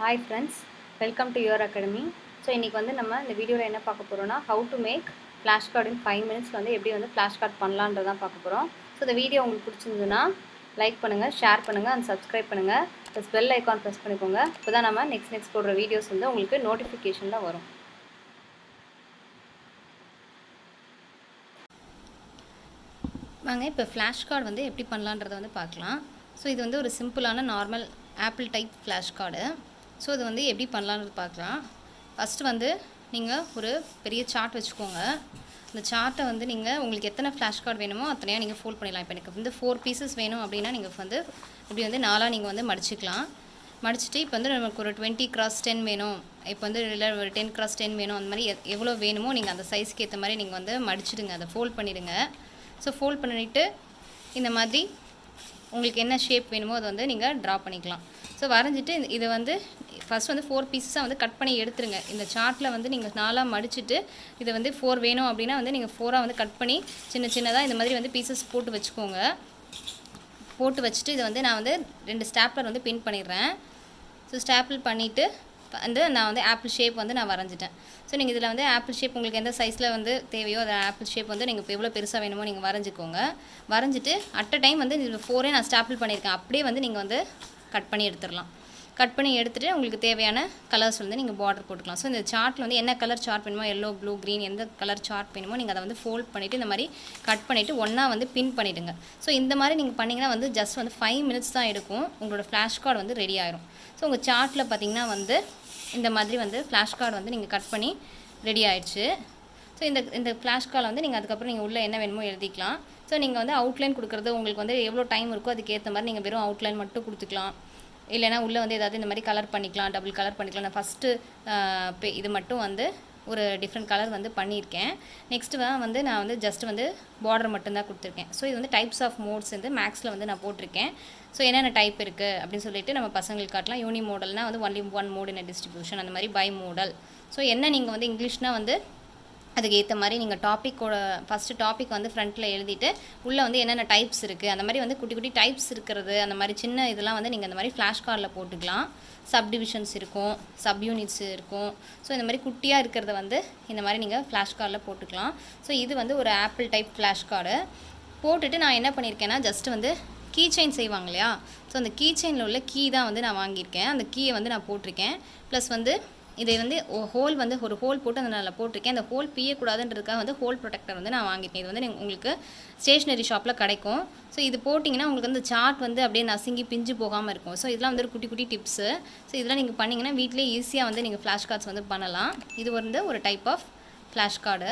Hi friends, welcome to your academy. So இன்னைக்கு வந்து நம்ம இந்த வீடியோவில் என்ன பார்க்க போகிறோம்னா how to make flashcard in 5 minutes வந்து எப்படி வந்து flashcard பண்ணலான்றதான் பார்க்க போகிறோம். ஸோ இந்த வீடியோ உங்களுக்கு பிடிச்சிருந்ததுன்னா லைக் பண்ணுங்கள், ஷேர் பண்ணுங்கள் அண்ட் சப்ஸ்கிரைப் பண்ணுங்கள். ப்ளஸ் பெல் ஐக்கான் ப்ரெஸ் பண்ணிக்கோங்க. இப்போ தான் நம்ம நெக்ஸ்ட் போடுற வீடியோஸ் வந்து உங்களுக்கு நோட்டிஃபிகேஷனில் வரும். வாங்க இப்போ ஃப்ளாஷ்கார்டு வந்து எப்படி பண்ணலான்றதை வந்து பார்க்கலாம். ஸோ இது வந்து ஒரு சிம்பிளான நார்மல் ஆப்பிள் டைப் ஃப்ளாஷ்கார்டு. ஸோ இது வந்து எப்படி பண்ணலான்றது பார்க்கலாம். ஃபஸ்ட்டு வந்து நீங்கள் ஒரு பெரிய சார்ட் வச்சுக்கோங்க. இந்த சார்ட்டை வந்து நீங்கள் உங்களுக்கு எத்தனை ஃப்ளாஷ்கார்டு வேணுமோ அத்தனையாக நீங்கள் ஃபோல்ட் பண்ணிடலாம். இப்போ எனக்கு வந்து 4 பீசஸ் வேணும் அப்படின்னா நீங்கள் வந்து இப்படி வந்து 4 நீங்கள் வந்து மடிச்சிக்கலாம். மடிச்சுட்டு இப்போ வந்து நமக்கு ஒரு 20x10 வேணும், இப்போ வந்து இல்லை ஒரு 10x10 வேணும், அந்த மாதிரி எவ்வளோ வேணுமோ நீங்கள் அந்த சைஸ்க்கு ஏற்ற மாதிரி நீங்கள் வந்து மடிச்சிடுங்க, அதை ஃபோல்ட் பண்ணிவிடுங்க. ஸோ ஃபோல்ட் பண்ணிவிட்டு இந்த மாதிரி உங்களுக்கு என்ன ஷேப் வேணுமோ அதை வந்து நீங்கள் ட்ரா பண்ணிக்கலாம். ஸோ வரைஞ்சிட்டு இதை வந்து ஃபஸ்ட் வந்து 4 பீஸஸாக வந்து கட் பண்ணி எடுத்துருங்க. இந்த சார்ட்டில் வந்து நீங்கள் 4 மடிச்சுட்டு இதை வந்து 4 வேணும் அப்படின்னா வந்து நீங்கள் 4 வந்து கட் பண்ணி சின்ன சின்னதாக இந்த மாதிரி வந்து பீசஸ் போட்டு வச்சுக்கோங்க. போட்டு வச்சுட்டு இதை வந்து நான் வந்து 2 ஸ்டாப்லர் வந்து பின் பண்ணிடுறேன். ஸோ ஸ்டாப்பிள் பண்ணிவிட்டு வந்து நான் வந்து ஆப்பிள் ஷேப் வந்து நான் வரைஞ்சிட்டேன். ஸோ நீங்கள் இதில் வந்து ஆப்பிள் ஷேப் உங்களுக்கு எந்த சைஸில் வந்து தேவையோ அதை ஆப்பிள் ஷேப் வந்து நீங்கள் இப்போ எவ்வளோ பெருசாக வேணுமோ நீங்கள் வரைஞ்சிக்கோங்க. வரைஞ்சிட்டு அட் அ டைம் வந்து இதில் 4 நான் ஸ்டாப்பிள் பண்ணியிருக்கேன். அப்படியே வந்து நீங்கள் வந்து கட் பண்ணி எடுத்துடலாம். கட் பண்ணி எடுத்துகிட்டு உங்களுக்கு தேவையான கலர்ஸ் வந்து நீங்கள் பார்டர் போட்டுக்கலாம். ஸோ இந்த சார்ட்டில் வந்து என்ன கலர் சார்ட் வேணுமோ, எல்லோ, ப்ளூ, க்ரீன், எந்த கலர் சார்ட் வேணுமோ நீங்கள் அதை வந்து ஃபோல்ட் பண்ணிவிட்டு இந்த மாதிரி கட் பண்ணிவிட்டு ஒன்றா வந்து பின் பண்ணிவிடுங்க. ஸோ இந்த மாதிரி நீங்கள் பண்ணிங்கன்னா வந்து ஜஸ்ட் வந்து 5 மினிட்ஸ் தான் எடுக்கும், உங்களோட ஃப்ளாஷ்கார்டு வந்து ரெடி ஆயிரும். ஸோ உங்கள் சார்ட்டில் பார்த்தீங்கன்னா வந்து இந்த மாதிரி வந்து ஃப்ளாஷ்கார்டு வந்து நீங்கள் கட் பண்ணி ரெடி ஆயிடுச்சு. ஸோ இந்த ஃப்ளாஷ்கார்டில் வந்து நீங்கள் அதுக்கப்புறம் நீங்கள் உள்ளே என்ன வேணுமோ எழுதிக்கலாம். ஸோ நீங்கள் வந்து அவுட்லைன் கொடுக்குறது உங்களுக்கு வந்து எவ்வளோ டைம் இருக்கோ அதுக்கேற்ற மாதிரி நீங்கள் வெறும் அவுட்லைன் மட்டும் கொடுத்துக்கலாம். இல்லைனா உள்ளே வந்து ஏதாவது இந்த மாதிரி கலர் பண்ணிக்கலாம், டபுள் கலர் பண்ணிக்கலாம். நான் ஃபஸ்ட்டு இது மட்டும் வந்து ஒரு டிஃப்ரெண்ட் கலர் வந்து பண்ணியிருக்கேன். நெக்ஸ்ட்டு வந்து நான் வந்து ஜஸ்ட் வந்து பார்டர் மட்டும்தான் கொடுத்துருக்கேன். ஸோ இது வந்து டைப்ஸ் ஆஃப் மோட்ஸ் வந்து மேக்ஸில் வந்து நான் போட்டிருக்கேன். ஸோ என்னென்ன டைப் இருக்குது அப்படின்னு சொல்லிட்டு நம்ம பசங்களுக்கு காட்டலாம். யூனி மாடல்னால் வந்து only one mode in distribution, அந்த மாதிரி பை மோடல். ஸோ என்ன நீங்கள் வந்து இங்கிலீஷ்னால் வந்து அதுக்கு ஏற்ற மாதிரி நீங்கள் டாப்பிக்கோட ஃபஸ்ட்டு டாபிக் வந்து ஃப்ரண்ட்டில் எழுதிட்டு உள்ளே வந்து என்னென்ன டைப்ஸ் இருக்குது அந்த மாதிரி வந்து குட்டி குட்டி டைப்ஸ் இருக்கிறது, அந்த மாதிரி சின்ன இதெல்லாம் வந்து நீங்கள் அந்த மாதிரி ஃப்ளாஷ் கார்டில் போட்டுக்கலாம். சப்டிவிஷன்ஸ் இருக்கும், சப் யூனிட்ஸ் இருக்கும். ஸோ இந்த மாதிரி குட்டியாக இருக்கிறத வந்து இந்த மாதிரி நீங்கள் ஃப்ளாஷ் கார்டில் போட்டுக்கலாம். ஸோ இது வந்து ஒரு ஆப்பிள் டைப் ஃப்ளாஷ் கார்டு போட்டுட்டு நான் என்ன பண்ணியிருக்கேன்னா ஜஸ்ட் வந்து கீ செயின் செய்வாங்க இல்லையா, ஸோ அந்த கீ செயினில் உள்ள கீ தான் வந்து நான் வாங்கியிருக்கேன். அந்த கீயை வந்து நான் போட்டிருக்கேன். ப்ளஸ் வந்து இதை வந்து ஹோல் வந்து ஒரு ஹோல் போட்டு அந்த நான் போட்டிருக்கேன். அந்த ஹோல் பியக்கூடாதுன்றதுக்காக வந்து ஹோல் ப்ரொடெக்டர் வந்து நான் வாங்கியிருக்கேன். இது வந்து உங்களுக்கு ஸ்டேஷ்னரி ஷாப்பில் கிடைக்கும். ஸோ இது போட்டிங்கன்னா உங்களுக்கு வந்து சார்ட் வந்து அப்படியே நசுங்கி பிஞ்சு போகாமல் இருக்கும். ஸோ இதெல்லாம் வந்து ஒரு குட்டி குட்டி டிப்ஸு. ஸோ இதெல்லாம் நீங்கள் பண்ணிங்கன்னா வீட்டிலே ஈஸியாக வந்து நீங்கள் ஃப்ளாஷ் கார்ட்ஸ் வந்து பண்ணலாம். இது வந்து ஒரு டைப் ஆஃப் ஃப்ளாஷ் கார்டு.